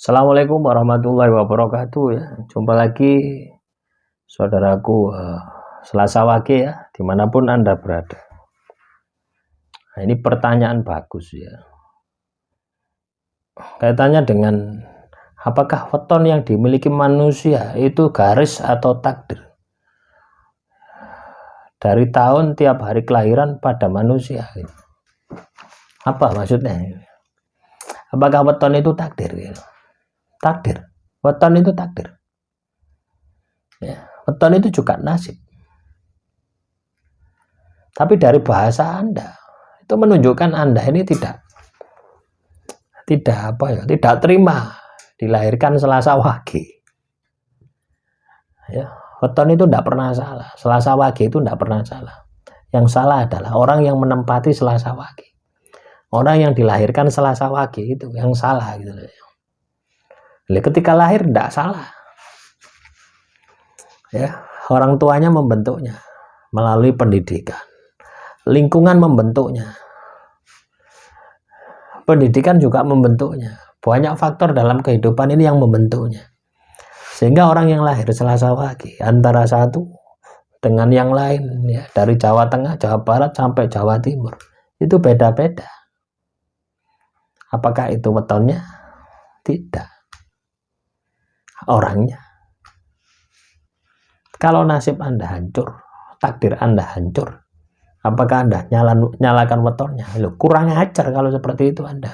Assalamualaikum warahmatullahi wabarakatuh ya. Jumpa lagi saudaraku Selasa Wage ya, dimanapun Anda berada. Nah, ini pertanyaan bagus ya. Kaitannya dengan apakah weton yang dimiliki manusia itu garis atau takdir? Dari tahun tiap hari kelahiran pada manusia. Apa maksudnya? Apakah weton itu takdir? Takdir, weton itu takdir ya, weton itu juga nasib. Tapi dari bahasa Anda itu menunjukkan Anda ini tidak terima dilahirkan Selasa Wage ya. Weton itu tidak pernah salah, Selasa Wage itu tidak pernah salah. Yang salah adalah orang yang menempati Selasa Wage. Orang yang dilahirkan Selasa Wage itu yang salah gitu loh. Ketika lahir tidak salah ya, orang tuanya membentuknya melalui pendidikan, lingkungan membentuknya, pendidikan juga membentuknya, banyak faktor dalam kehidupan ini yang membentuknya, sehingga orang yang lahir Selasa Wage antara satu dengan yang lain ya, dari Jawa Tengah, Jawa Barat sampai Jawa Timur itu beda-beda. Apakah itu wetonnya? Tidak, orangnya. Kalau nasib Anda hancur, takdir Anda hancur, apakah Anda nyalakan wetonnya? Loh, kurang ajar kalau seperti itu Anda.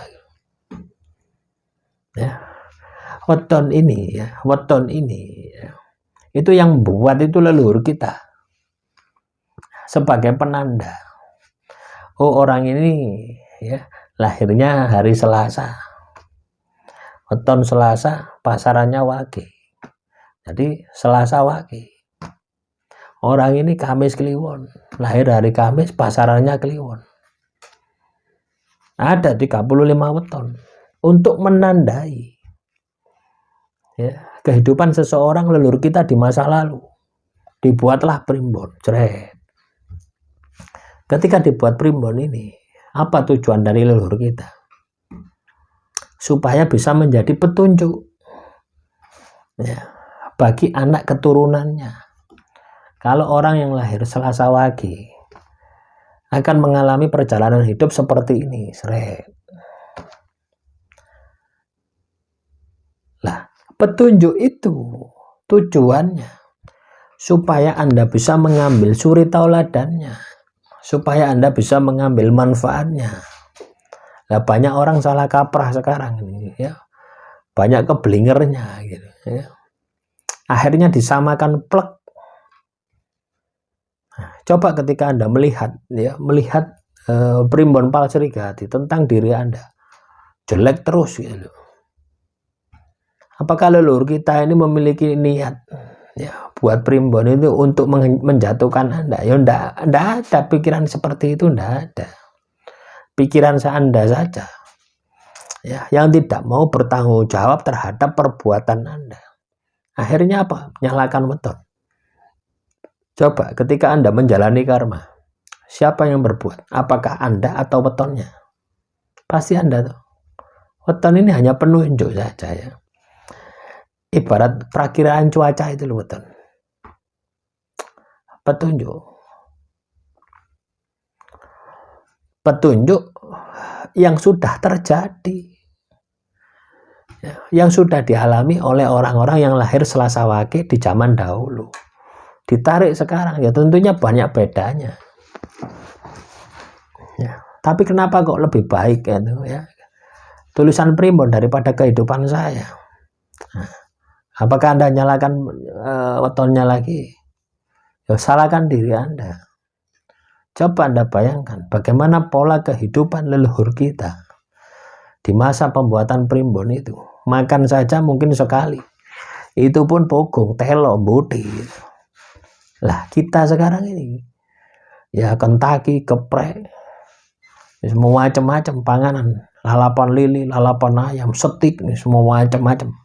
Ya. Weton ini ya, itu yang buat itu leluhur kita sebagai penanda. Oh, orang ini ya lahirnya hari Selasa. Weton Selasa, pasarannya Wage. Jadi Selasa Wage. Orang ini Kamis Kliwon, lahir hari Kamis, pasarannya Kliwon. Ada 35 weton untuk menandai ya, kehidupan seseorang leluhur kita di masa lalu. Dibuatlah primbon, jret. Ketika dibuat primbon ini, apa tujuan dari leluhur kita? Supaya bisa menjadi petunjuk ya, bagi anak keturunannya. Kalau orang yang lahir Selasa Wage akan mengalami perjalanan hidup seperti ini, seret. Lah, petunjuk itu tujuannya supaya Anda bisa mengambil suri tauladannya, supaya Anda bisa mengambil manfaatnya. Lah, banyak orang salah kaprah sekarang ini ya. Banyak keblingernya gitu ya. Akhirnya disamakan plek. Coba ketika Anda melihat primbon Palsrigati tentang diri Anda jelek terus gitu. Apakah leluhur kita ini memiliki niat ya buat primbon itu untuk menjatuhkan Anda? Ya enggak ada pikiran seperti itu, enggak ada. Pikiran Anda saja ya yang tidak mau bertanggung jawab terhadap perbuatan Anda. Akhirnya apa? Nyalakan weton. Coba ketika Anda menjalani karma, siapa yang berbuat? Apakah Anda atau wetonnya? Pasti Anda tuh. Weton ini hanya penunjuk saja ya. Ibarat perakiraan cuaca itu loh weton. Petunjuk. Petunjuk yang sudah terjadi. Ya, yang sudah dialami oleh orang-orang yang lahir Selasa Wage di zaman dahulu. Ditarik sekarang ya tentunya banyak bedanya ya. Tapi kenapa kok lebih baik ya tulisan primbon daripada kehidupan saya? Nah, apakah Anda nyalakan wetonnya lagi? Ya, salahkan diri Anda. Coba Anda bayangkan bagaimana pola kehidupan leluhur kita di masa pembuatan primbon itu. Makan saja mungkin sekali, itu pun pogong, telo, budi gitu. Lah kita sekarang ini ya Kentucky, geprek, semua macam-macam panganan, lalapan lili, lalapan ayam, steak, semua macam-macam.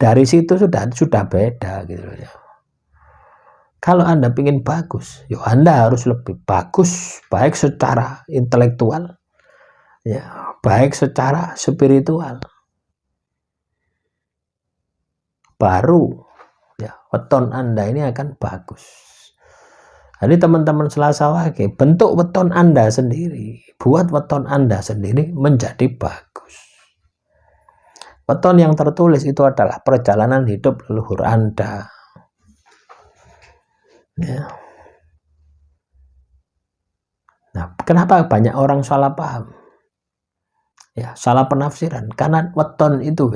Dari situ sudah beda gitu ya. Kalau Anda ingin bagus, ya Anda harus lebih bagus, baik secara intelektual, ya, baik secara spiritual. baru ya weton Anda ini akan bagus. Jadi teman-teman Selasa Wage, bentuk weton Anda sendiri, buat weton Anda sendiri menjadi bagus. Weton yang tertulis itu adalah perjalanan hidup leluhur Anda. Ya. Nah, kenapa banyak orang salah paham? Ya, salah penafsiran. Karena weton itu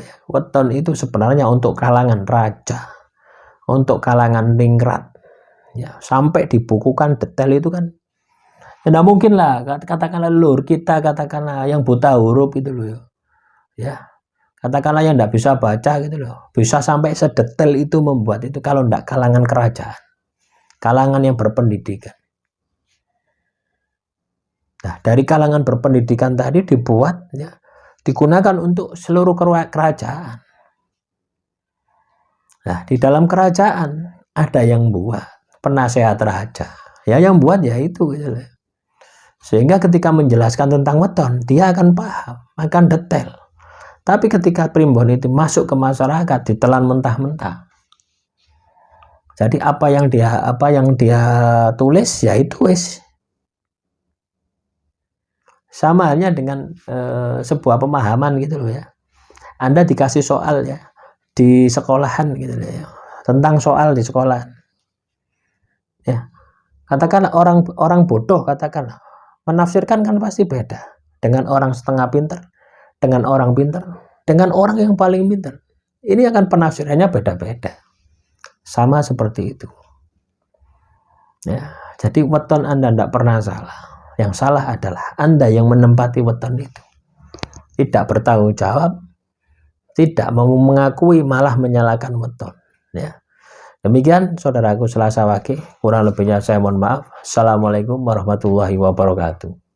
sebenarnya untuk kalangan raja, untuk kalangan ningrat. Ya, sampai dibukukan detail itu kan. Ya, mungkin lah, katakanlah leluhur kita, katakanlah yang buta huruf itu loh. Ya. Katakanlah yang tidak bisa baca gitu loh, bisa sampai sedetail itu membuat itu kalau tidak kalangan kerajaan, kalangan yang berpendidikan. Nah, dari kalangan berpendidikan tadi dibuat, ya, digunakan untuk seluruh kerajaan. Nah, di dalam kerajaan ada yang buat penasehat raja, ya yang buat ya itu gitu loh. Sehingga ketika menjelaskan tentang weton, dia akan paham, akan detail. Tapi ketika primbon itu masuk ke masyarakat ditelan mentah-mentah. Jadi apa yang dia tulis ya itu wis. Sama halnya dengan sebuah pemahaman gitu loh ya. Anda dikasih soal ya di sekolahan gitu loh ya. Tentang soal di sekolahan. Ya. Katakanlah orang bodoh katakanlah menafsirkan kan pasti beda dengan orang setengah pintar. Dengan orang pintar, dengan orang yang paling pintar. Ini akan penafsirannya beda-beda. Sama seperti itu. Ya, jadi weton Anda tidak pernah salah. Yang salah adalah Anda yang menempati weton itu. Tidak bertanggung jawab, tidak mau mengakui, malah menyalahkan weton. Ya. Demikian saudaraku Selasa Wage, kurang lebihnya saya mohon maaf. Assalamualaikum warahmatullahi wabarakatuh.